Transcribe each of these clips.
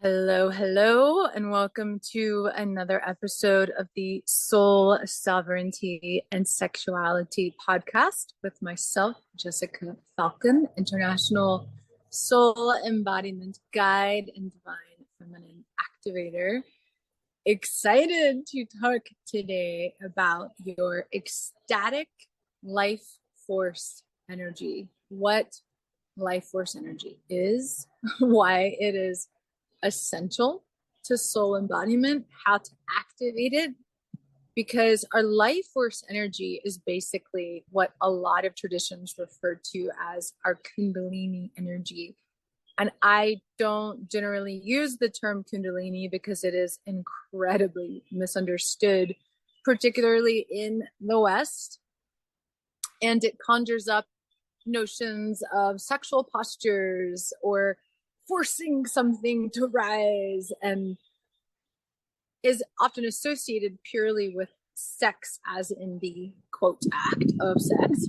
Hello, hello, and welcome to another episode of the Soul Sovereignty and Sexuality Podcast with myself, Jessica Falcon, International Soul Embodiment Guide and Divine Feminine Activator. Excited to talk today about your ecstatic life force energy. What life force energy is, why it is essential to soul embodiment, how to activate it, because our life force energy is basically what a lot of traditions refer to as our Kundalini energy. And I don't generally use the term Kundalini because it is incredibly misunderstood, particularly in the West. And it conjures up notions of sexual postures or forcing something to rise, and is often associated purely with sex, as in the quote act of sex,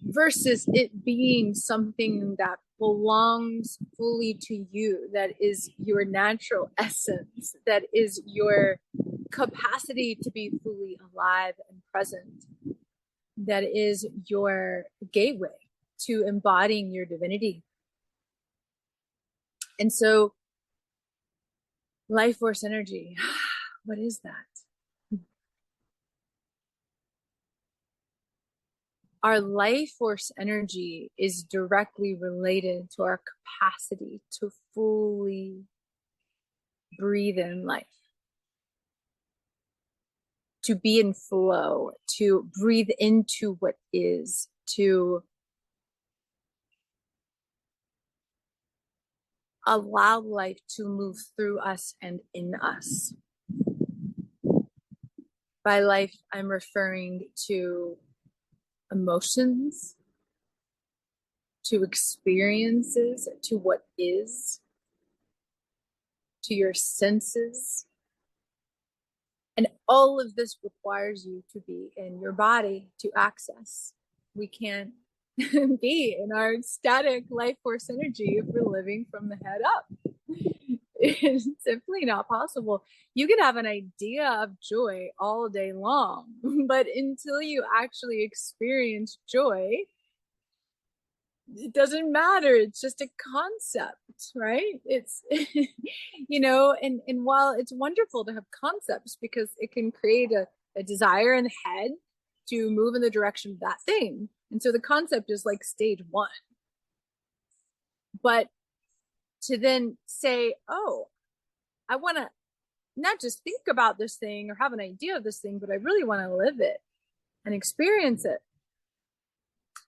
versus it being something that belongs fully to you, that is your natural essence, that is your capacity to be fully alive and present, that is your gateway to embodying your divinity. And so life force energy, what is that? Our life force energy is directly related to our capacity to fully breathe in life, to be in flow, to breathe into what is, to allow life to move through us and in us. By life, I'm referring to emotions, to experiences, to what is, to your senses. And all of this requires you to be in your body to access. We can't be in our ecstatic life force energy if we're living from the head up. It's simply not possible. You can have an idea of joy all day long, but until you actually experience joy, it doesn't matter. It's just a concept, right? It's, and while it's wonderful to have concepts because it can create a desire in the head to move in the direction of that thing. And so the concept is like stage one. But to then say, oh, I want to not just think about this thing or have an idea of this thing, but I really want to live it and experience it.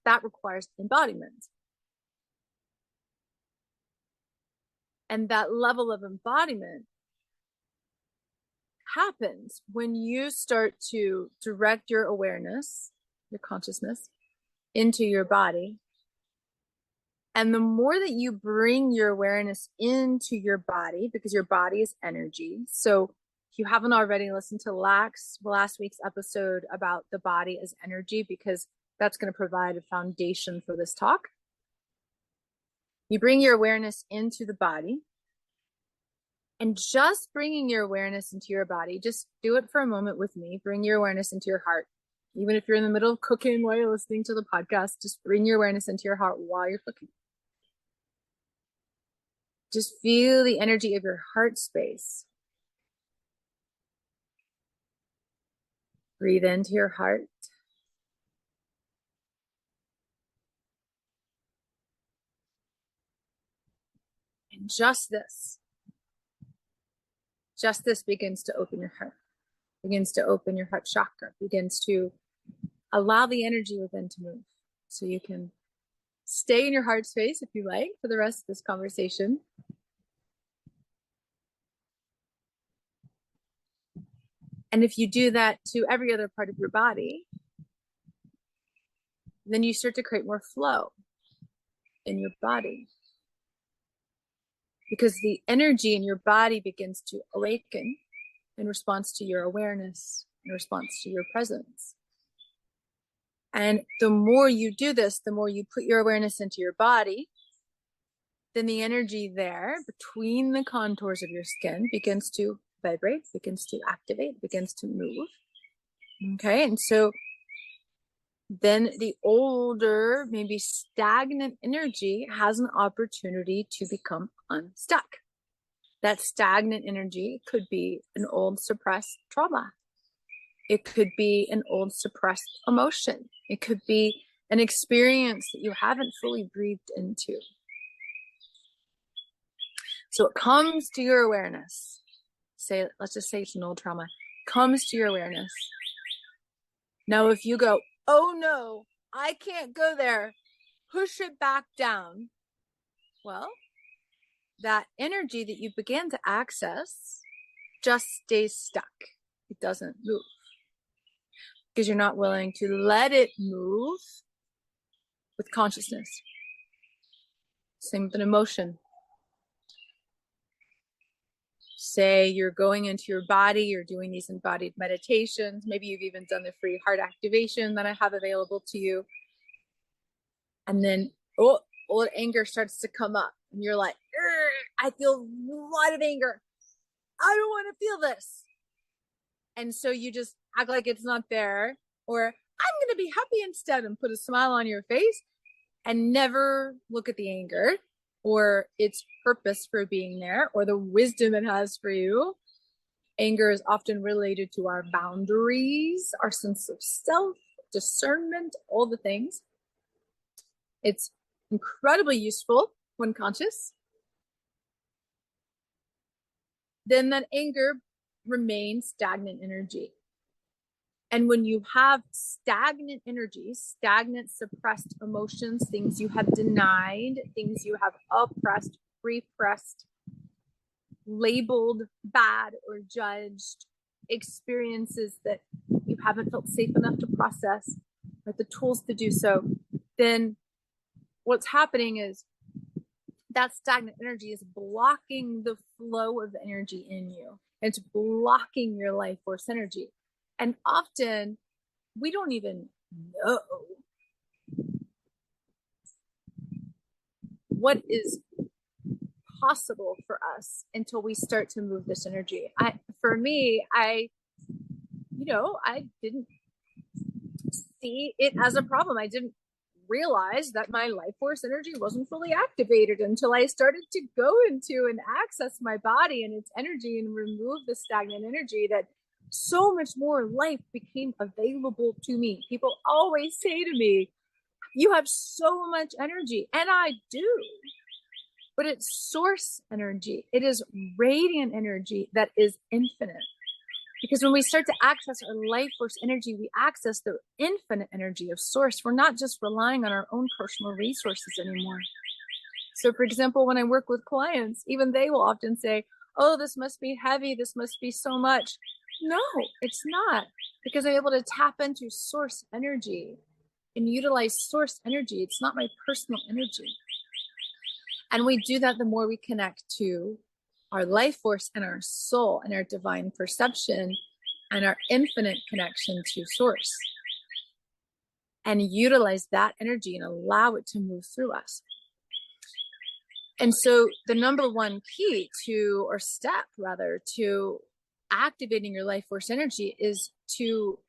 That requires embodiment. And that level of embodiment happens when you start to direct your awareness, your consciousness, into your body. And the more that you bring your awareness into your body, because your body is energy. So if you haven't already listened to last week's episode about the body as energy, because that's going to provide a foundation for this talk. You bring your awareness into the body. And just bringing your awareness into your body, just do it for a moment with me. Bring your awareness into your heart. Even if you're in the middle of cooking while you're listening to the podcast, just bring your awareness into your heart while you're cooking. Just feel the energy of your heart space. Breathe into your heart. And just this begins to open your heart, begins to open your heart chakra, begins to allow the energy within to move. So you can stay in your heart space if you like for the rest of this conversation. And if you do that to every other part of your body, then you start to create more flow in your body. Because the energy in your body begins to awaken in response to your awareness, in response to your presence. And the more you do this, the more you put your awareness into your body, then the energy there between the contours of your skin begins to vibrate, begins to activate, begins to move. Okay, and so then the older, maybe stagnant energy has an opportunity to become unstuck. That stagnant energy could be an old suppressed trauma. It could be an old suppressed emotion. It could be an experience that you haven't fully breathed into. So it comes to your awareness. Let's just say it's an old trauma. Comes to your awareness. Now, if you go, oh no, I can't go there, push it back down. Well, that energy that you began to access just stays stuck. It doesn't move because you're not willing to let it move with consciousness. Same with an emotion. Say you're going into your body, you're doing these embodied meditations. Maybe you've even done the free heart activation that I have available to you. And then, anger starts to come up. And you're like, I feel a lot of anger. I don't want to feel this. And so you just act like it's not there. Or I'm going to be happy instead and put a smile on your face and never look at the anger or its purpose for being there or the wisdom it has for you. Anger is often related to our boundaries, our sense of self, discernment, all the things. It's incredibly useful when conscious. Then that anger remains stagnant energy. And when you have stagnant energy, stagnant suppressed emotions, things you have denied, things you have oppressed, repressed, labeled bad or judged, experiences that you haven't felt safe enough to process, or the tools to do so, then what's happening is that stagnant energy is blocking the flow of energy in you. It's blocking your life force energy. And often we don't even know what is possible for us until we start to move this energy. For me, I didn't see it as a problem. I didn't realize that my life force energy wasn't fully activated until I started to go into and access my body and its energy and remove the stagnant energy, that so much more life became available to me. People always say to me, you have so much energy, and I do, but it's source energy. It is radiant energy that is infinite. Because when we start to access our life force energy, we access the infinite energy of source. We're not just relying on our own personal resources anymore. So for example, when I work with clients, even they will often say, oh, this must be heavy. This must be so much. No, it's not, because I'm able to tap into source energy and utilize source energy. It's not my personal energy. And we do that the more we connect to our life force and our soul and our divine perception and our infinite connection to source, and utilize that energy and allow it to move through us. And so the number one key to activating your life force energy is to,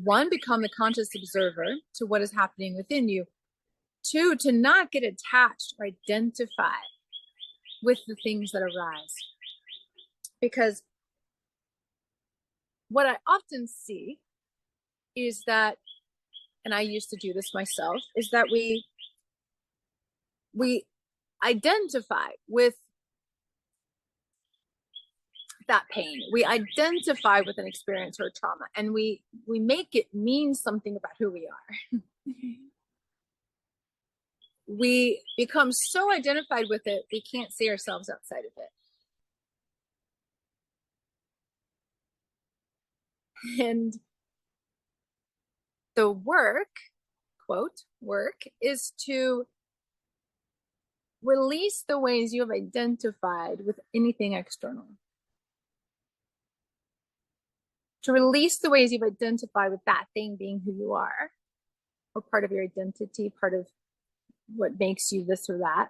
one, become the conscious observer to what is happening within you. Two, to not get attached or identify with the things that arise. Because what I often see is that, and I used to do this myself, is that we identify with that pain. We identify with an experience or a trauma, and we make it mean something about who we are. We become so identified with it, we can't see ourselves outside of it. And the work, quote, work, is to release the ways you have identified with anything external. To release the ways you've identified with that thing being who you are, or part of your identity, part of what makes you this or that.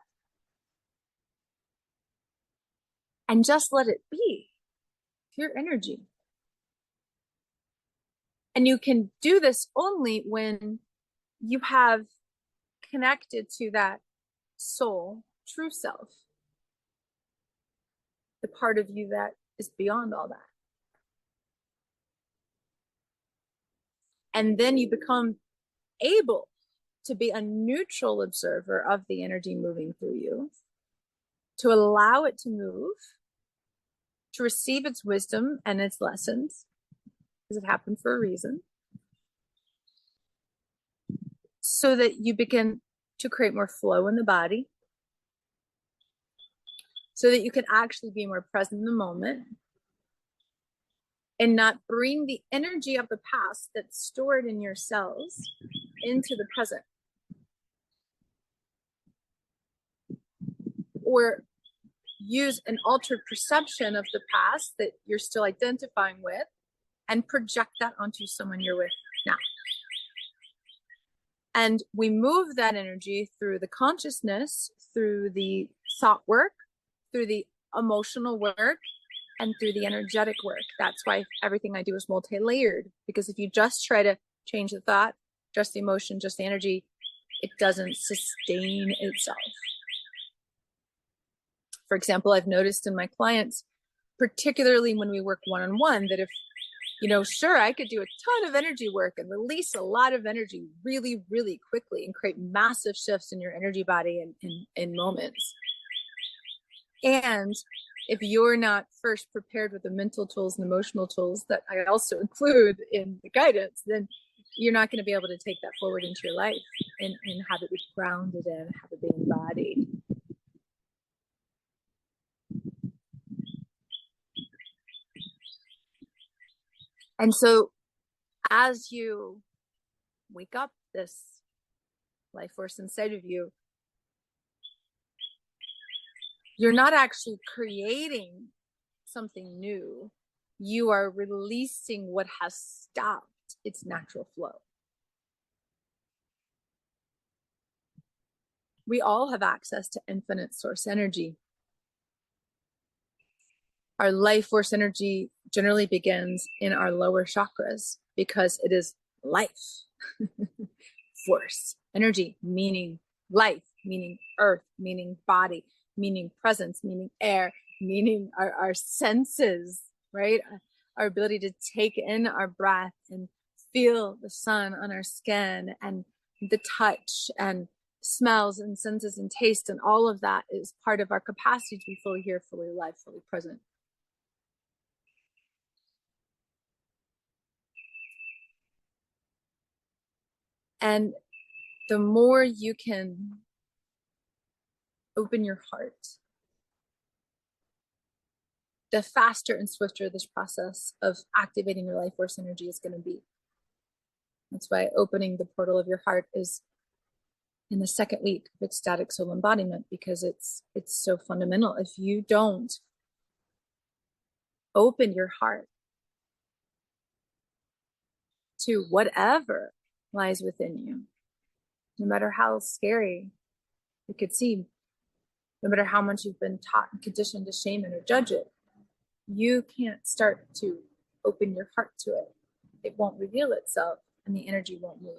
and just let it be pure energy. And you can do this only when you have connected to that soul, true self, the part of you that is beyond all that. And then you become able to be a neutral observer of the energy moving through you, to allow it to move, to receive its wisdom and its lessons, because it happened for a reason, so that you begin to create more flow in the body, so that you can actually be more present in the moment and not bring the energy of the past that's stored in your cells into the present. Or use an altered perception of the past that you're still identifying with and project that onto someone you're with now. And we move that energy through the consciousness, through the thought work, through the emotional work, and through the energetic work. That's why everything I do is multi-layered, because if you just try to change the thought, just the emotion, just the energy, it doesn't sustain itself. For example, I've noticed in my clients, particularly when we work one-on-one, that if, sure, I could do a ton of energy work and release a lot of energy really, really quickly and create massive shifts in your energy body in moments. And if you're not first prepared with the mental tools and emotional tools that I also include in the guidance, then you're not going to be able to take that forward into your life and have it be grounded in, have it be embodied. And so as you wake up this life force inside of you, you're not actually creating something new. You are releasing what has stopped its natural flow. We all have access to infinite source energy. Our life force energy generally begins in our lower chakras because it is life. Force, energy, meaning life, meaning earth, meaning body, meaning presence, meaning air, meaning our senses, right? Our ability to take in our breath and feel the sun on our skin and the touch and smells and senses and taste, and all of that is part of our capacity to be fully here, fully alive, fully present. And the more you can open your heart, the faster and swifter this process of activating your life force energy is going to be. That's why opening the portal of your heart is in the second week of ecstatic soul embodiment, because it's so fundamental. If you don't open your heart to whatever lies within you, no matter how scary it could seem, no matter how much you've been taught and conditioned to shame it or judge it, you can't start to open your heart to it. It won't reveal itself and the energy won't move.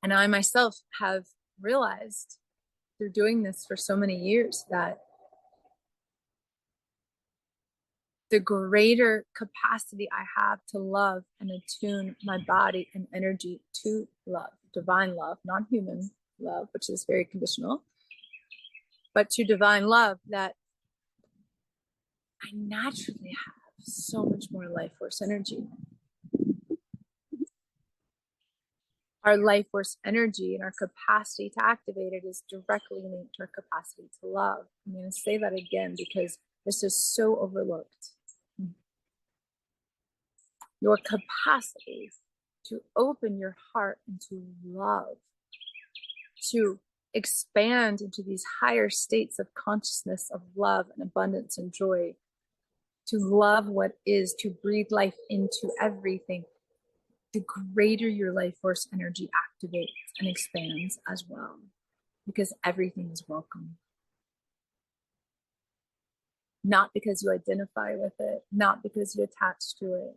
And I myself have realized through doing this for so many years that the greater capacity I have to love and attune my body and energy to love, divine love, not human love, which is very conditional, but to divine love, that I naturally have so much more life force energy. Our life force energy and our capacity to activate it is directly linked to our capacity to love. I'm going to say that again because this is so overlooked. Your capacity to open your heart and to love, to expand into these higher states of consciousness of love and abundance and joy, to love what is, to breathe life into everything, the greater your life force energy activates and expands as well, because everything is welcome. not because you identify with it, not because you attach to it,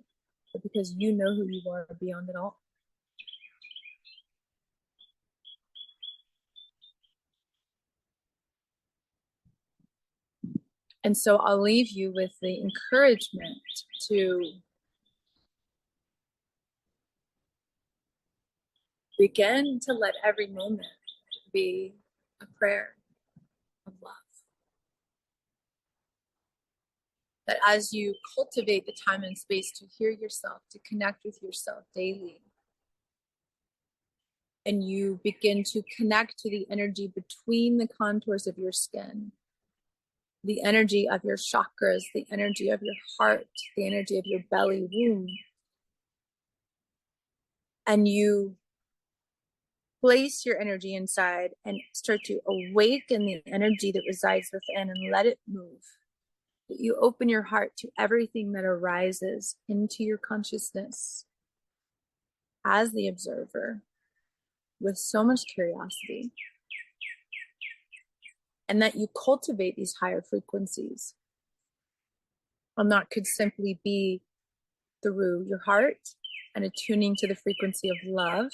but because you know who you are beyond it all. And so I'll leave you with the encouragement to begin to let every moment be a prayer of love. That as you cultivate the time and space to hear yourself, to connect with yourself daily, and you begin to connect to the energy between the contours of your skin, the energy of your chakras, the energy of your heart, the energy of your belly, womb, and you place your energy inside and start to awaken the energy that resides within and let it move. That you open your heart to everything that arises into your consciousness as the observer with so much curiosity. And that you cultivate these higher frequencies. And that could simply be through your heart and attuning to the frequency of love,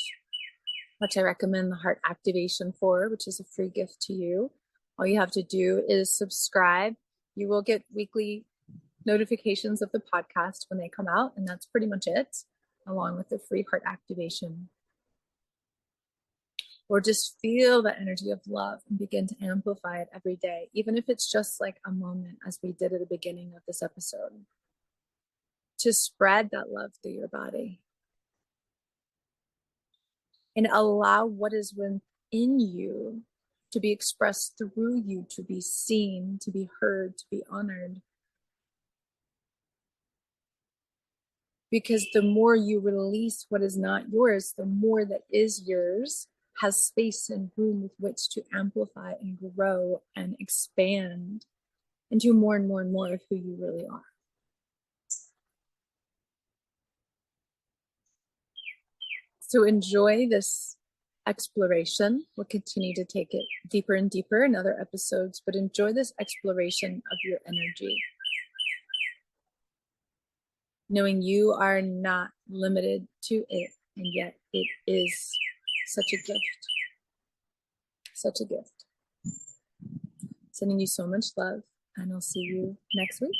which I recommend the heart activation for, which is a free gift to you. All you have to do is subscribe. You will get weekly notifications of the podcast when they come out, and that's pretty much it, along with the free heart activation. Or just feel the energy of love and begin to amplify it every day, even if it's just like a moment, as we did at the beginning of this episode, to spread that love through your body. And allow what is within you to be expressed through you, to be seen, to be heard, to be honored. Because the more you release what is not yours, the more that is yours has space and room with which to amplify and grow and expand into more and more and more of who you really are. So enjoy this exploration. We'll continue to take it deeper and deeper in other episodes, but enjoy this exploration of your energy. Knowing you are not limited to it, and yet it is such a gift. Such a gift. Sending you so much love, and I'll see you next week.